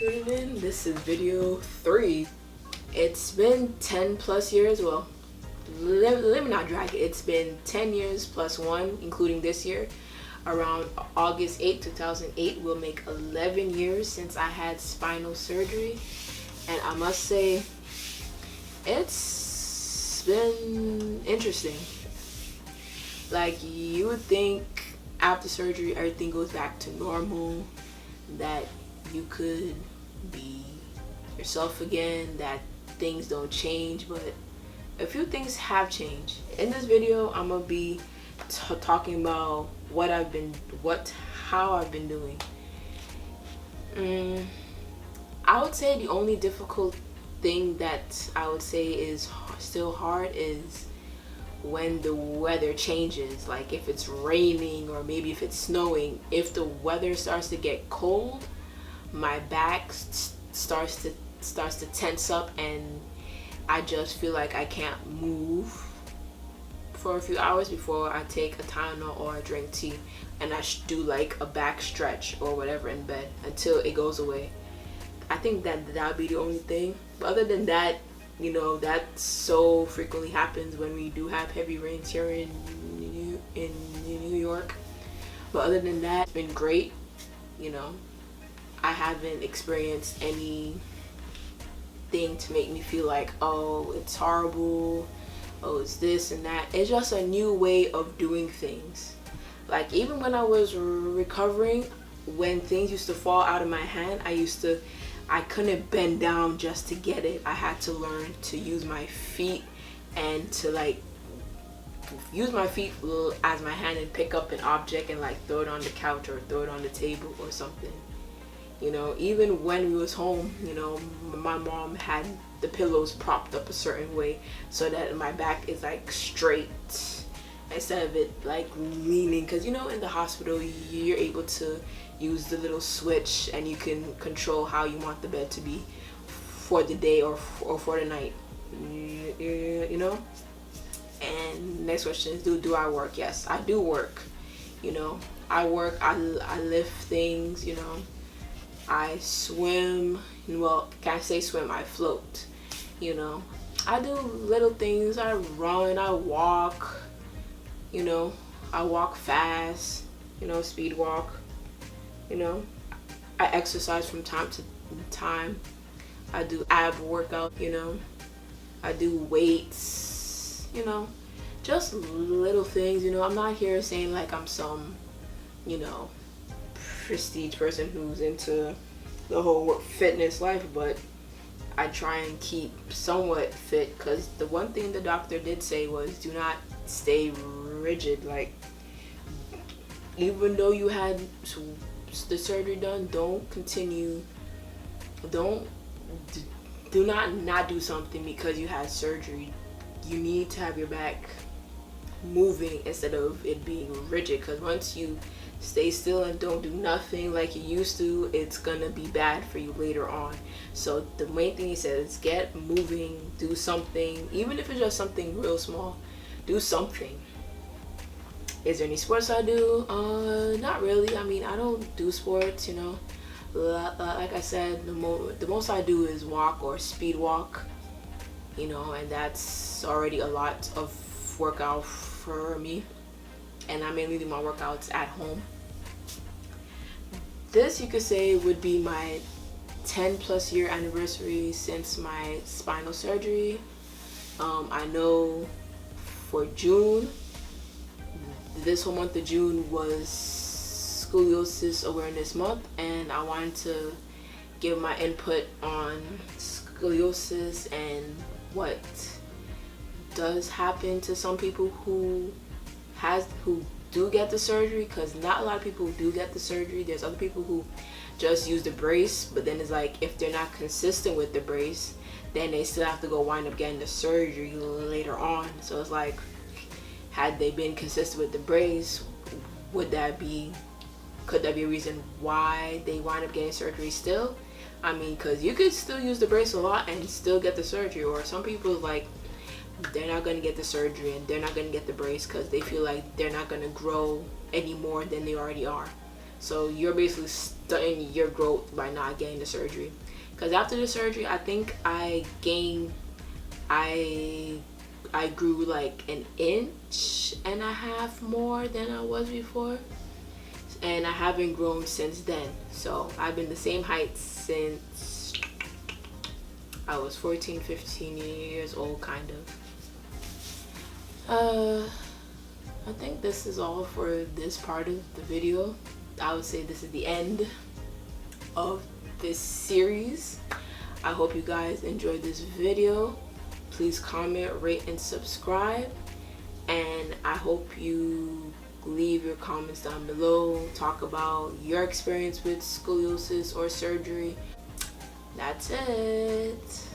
tuning in. This is video 3. It's been 10 plus years. Well, let me not drag it. It's been 10 years plus 1, including this year. Around August 8, 2008 will make 11 years since I had spinal surgery. And I must say, it's been interesting. Like, you would think after surgery everything goes back to normal, that you could be yourself again, that things don't change, but a few things have changed. In this video, I'm gonna be talking about how I've been doing. I would say the only difficult thing that I would say is still hard is when the weather changes. Like if it's raining or maybe if it's snowing, if the weather starts to get cold, my back starts to tense up and I just feel like I can't move for a few hours before I take a Tylenol or I drink tea, and I do like a back stretch or whatever in bed until it goes away. I think that would be the only thing. But other than that, you know, that so frequently happens when we do have heavy rains here in New York. But other than that, it's been great. You know, I haven't experienced anything to make me feel like, oh, it's horrible, oh, it's this and that. It's just a new way of doing things. Like even when I was recovering, when things used to fall out of my hand, I couldn't bend down just to get it. I had to learn to use my feet and to like use my feet as my hand and pick up an object and like throw it on the couch or throw it on the table or something. You know, even when we was home, you know, my mom had the pillows propped up a certain way so that my back is like straight instead of it like leaning, because you know in the hospital you're able to use the little switch and you can control how you want the bed to be for the day or for the night, you know. And next question is, do I work? Yes, I do work. You know, I work, I lift things, you know, I swim. Well, can't say swim, I float. You know, I do little things. I run, I walk, you know, I walk fast, you know, speed walk. You know, I exercise from time to time. I do ab workout, you know, I do weights, you know, just little things. You know, I'm not here saying like I'm some, you know, prestige person who's into the whole fitness life, but I try and keep somewhat fit, because the one thing the doctor did say was do not stay rigid. Like even though you had the surgery done, don't do not do something because you had surgery. You need to have your back moving instead of it being rigid, because once you stay still and don't do nothing like you used to, it's gonna be bad for you later on. So the main thing he said is get moving, do something, even if it's just something real small, do something. Is there any sports I do? Not really. I mean, I don't do sports, you know. Like I said, the most I do is walk or speed walk, you know, and that's already a lot of workout for me. And I mainly do my workouts at home. This, you could say, would be my 10 plus year anniversary since my spinal surgery. I know for June, this whole month of June was Scoliosis Awareness Month, and I wanted to give my input on scoliosis and what does happen to some people who do get the surgery, because not a lot of people do get the surgery. There's other people who just use the brace, but then it's like if they're not consistent with the brace, then they still have to go wind up getting the surgery later on. So it's like, had they been consistent with the brace, could that be a reason why they wind up getting surgery still? I mean, because you could still use the brace a lot and still get the surgery. Or some people, like, they're not going to get the surgery and they're not going to get the brace because they feel like they're not going to grow any more than they already are. So you're basically stunting your growth by not getting the surgery. Because after the surgery, I think I grew like an inch and a half more than I was before, and I haven't grown since then. So I've been the same height since I was 14, 15 years old, kind of. I think this is all for this part of the video. I would say this is the end of this series. I hope you guys enjoyed this video. Please comment, rate, and subscribe. And I hope you leave your comments down below. Talk about your experience with scoliosis or surgery. That's it.